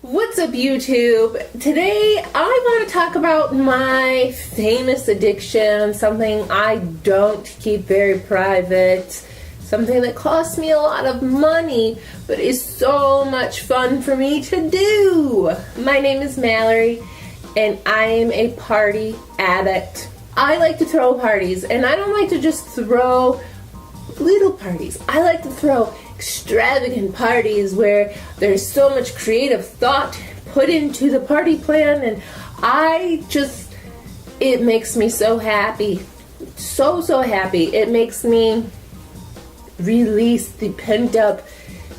What's up, YouTube? Today I want to talk about my famous addiction, something I don't keep very private, something that costs me a lot of money but is so much fun for me to do. My name is Mallery and I am a party addict. I like to throw parties, and I don't like to just throw little parties. I like to throw extravagant parties where there's so much creative thought put into the party plan, and it makes me so happy. So happy. It makes me release the pent up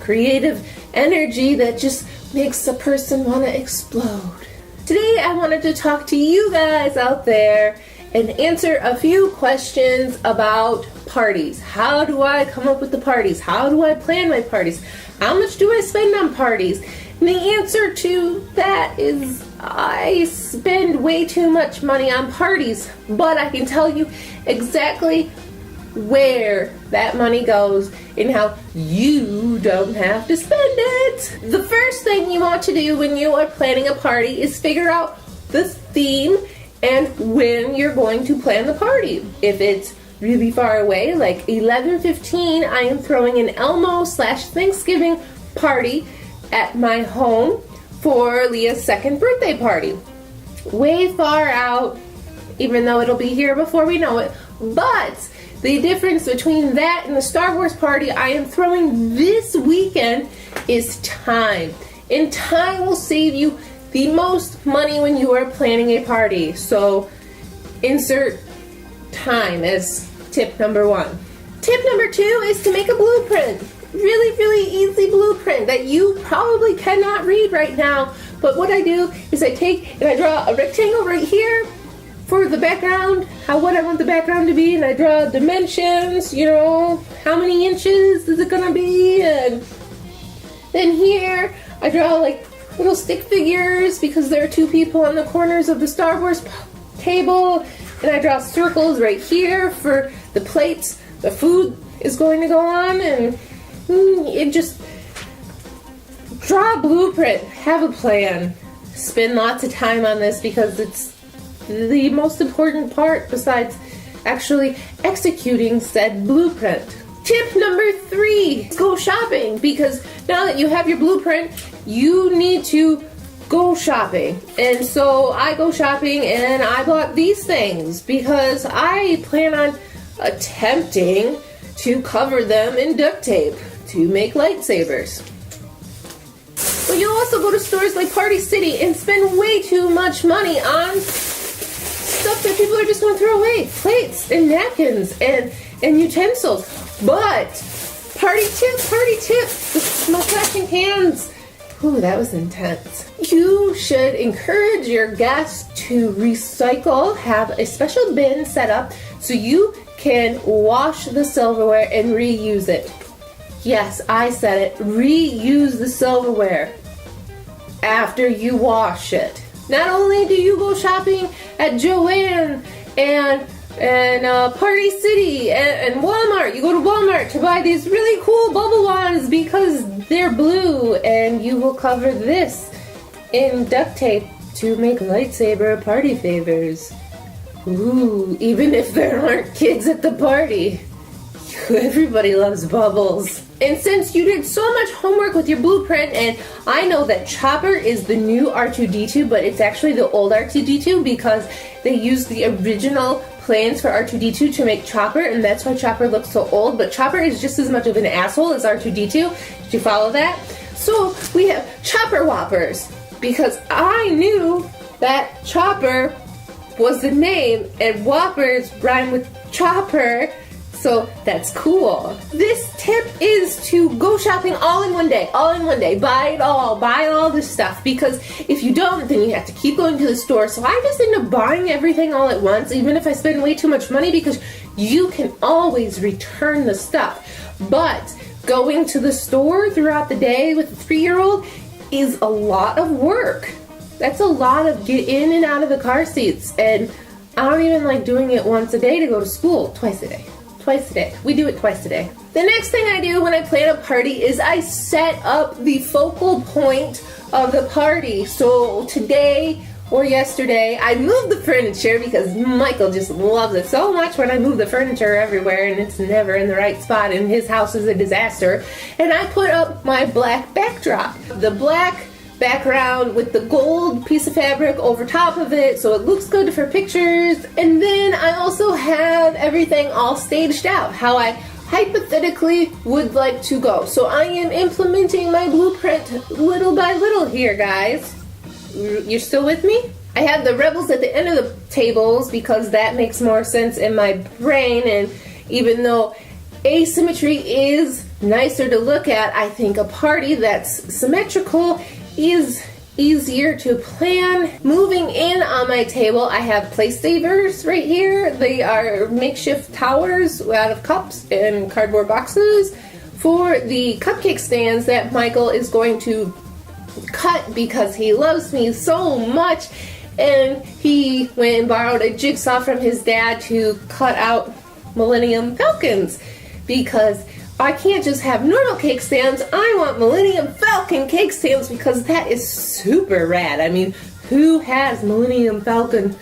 creative energy that just makes a person want to explode. Today I wanted to talk to you guys out there and answer a few questions about parties. How do I come up with the parties? How do I plan my parties? How much do I spend on parties? And the answer to that is I spend way too much money on parties, but I can tell you exactly where that money goes and how you don't have to spend it. The first thing you want to do when you are planning a party is figure out the theme and when you're going to plan the party. If it's really far away, like 11:15, I am throwing an Elmo/Thanksgiving party at my home for Leah's second birthday party. Way far out, even though it'll be here before we know it. But the difference between that and the Star Wars party I am throwing this weekend is time. And time will save you the most money when you are planning a party. So insert time as tip number one. Tip number two is to make a blueprint. Really easy blueprint that you probably cannot read right now. But what I do is I take and I draw a rectangle right here for the background, what I want the background to be, and I draw dimensions, how many inches is it gonna be, and then here I draw like little stick figures because there are two people on the corners of the Star Wars table, and I draw circles right here for the plates the food is going to go on, and just draw a blueprint, have a plan, spend lots of time on this because it's the most important part besides actually executing said blueprint. Tip number three, go shopping, because now that you have your blueprint, you need to go shopping. And so I go shopping and I bought these things because I plan on attempting to cover them in duct tape to make lightsabers. But you'll also go to stores like Party City and spend way too much money on stuff that people are just going to throw away. Plates and napkins and utensils. But party tip, the small flashing cans. Ooh, that was intense. You should encourage your guests to recycle, have a special bin set up so you can wash the silverware and reuse it. Yes, I said it. Reuse the silverware after you wash it. Not only do you go shopping at Joann and Party City and Walmart. You go to Walmart to buy these really cool bubble wands because they're blue, and you will cover this in duct tape to make lightsaber party favors. Ooh, even if there aren't kids at the party. Everybody loves bubbles. And since you did so much homework with your blueprint, and I know that Chopper is the new R2-D2, but it's actually the old R2-D2 because they used the original plans for R2-D2 to make Chopper, and that's why Chopper looks so old. But Chopper is just as much of an asshole as R2-D2. Did you follow that? So we have Chopper Whoppers because I knew that Chopper was the name and Whoppers rhyme with Chopper. So that's cool. This tip is to go shopping all in one day. Buy it all this stuff, because if you don't, then you have to keep going to the store. So I just end up buying everything all at once, even if I spend way too much money, because you can always return the stuff. But going to the store throughout the day with a 3-year-old is a lot of work. That's a lot of get in and out of the car seats, and I don't even like doing it once a day to go to school. Twice a day. We do it twice a day. The next thing I do when I plan a party is I set up the focal point of the party. So today or yesterday, I moved the furniture because Michael just loves it so much when I move the furniture everywhere and it's never in the right spot and his house is a disaster. And I put up my black backdrop. The black background with the gold piece of fabric over top of it so it looks good for pictures. And then I also have everything all staged out, how I hypothetically would like to go. So I am implementing my blueprint little by little here, guys. You're still with me? I have the rebels at the end of the tables because that makes more sense in my brain, and even though asymmetry is nicer to look at, I think a party that's symmetrical is easier to plan. Moving in on my table, I have place savers right here. They are makeshift towers out of cups and cardboard boxes for the cupcake stands that Michael is going to cut because he loves me so much, and he went and borrowed a jigsaw from his dad to cut out Millennium Falcons because I can't just have normal cake stands. I want Millennium Falcon cake stands because that is super rad. I mean, who has Millennium Falcon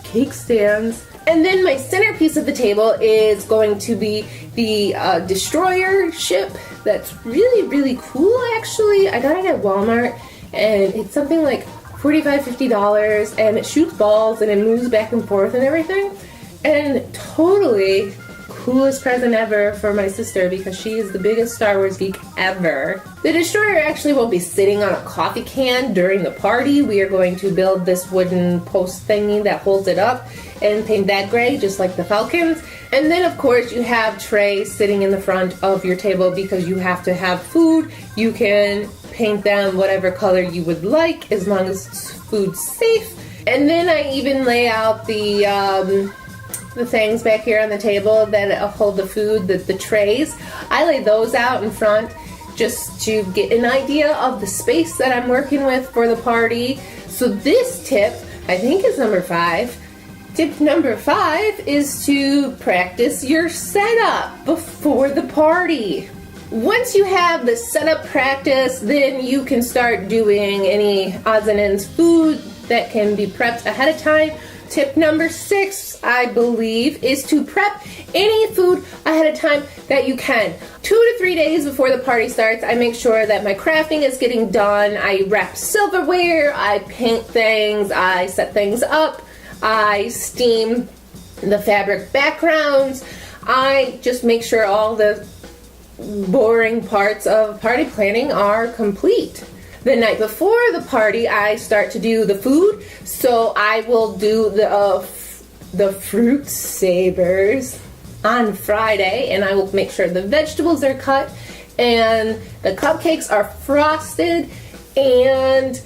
cake stands? And then my centerpiece of the table is going to be the destroyer ship. That's really, really cool, actually. I got it at Walmart, and it's something like $45, $50, and it shoots balls, and it moves back and forth and everything. And totally coolest present ever for my sister because she is the biggest Star Wars geek ever. The destroyer actually won't be sitting on a coffee can during the party. We are going to build this wooden post thingy that holds it up and paint that gray just like the Falcons. And then of course you have trays sitting in the front of your table because you have to have food. You can paint them whatever color you would like as long as food's safe. And then I even lay out the things back here on the table that hold the food, the trays. I lay those out in front just to get an idea of the space that I'm working with for the party. So this tip, I think, is number 5. Tip number 5 is to practice your setup before the party. Once you have the setup practice, then you can start doing any odds and ends food that can be prepped ahead of time. Tip number 6, I believe, is to prep any food ahead of time that you can. 2 to 3 days before the party starts, I make sure that my crafting is getting done. I wrap silverware, I paint things, I set things up, I steam the fabric backgrounds. I just make sure all the boring parts of party planning are complete. The night before the party, I start to do the food, so I will do the fruit sabers on Friday, and I will make sure the vegetables are cut and the cupcakes are frosted, and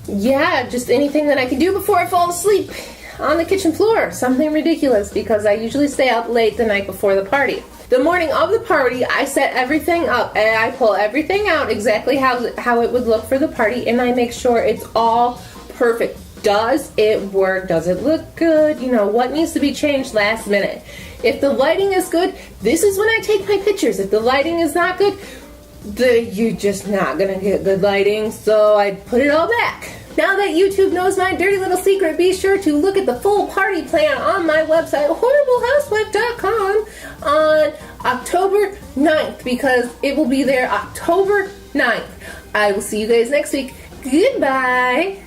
yeah, just anything that I can do before I fall asleep on the kitchen floor. Something ridiculous because I usually stay up late the night before the party. The morning of the party, I set everything up and I pull everything out exactly how it would look for the party, and I make sure it's all perfect. Does it work? Does it look good? You know, what needs to be changed last minute? If the lighting is good, this is when I take my pictures. If the lighting is not good, you're just not gonna get good lighting, so I put it all back. Now that YouTube knows my dirty little secret, be sure to look at the full party plan on my website, horriblehousewife.com, on October 9th, because it will be there October 9th. I will see you guys next week. Goodbye.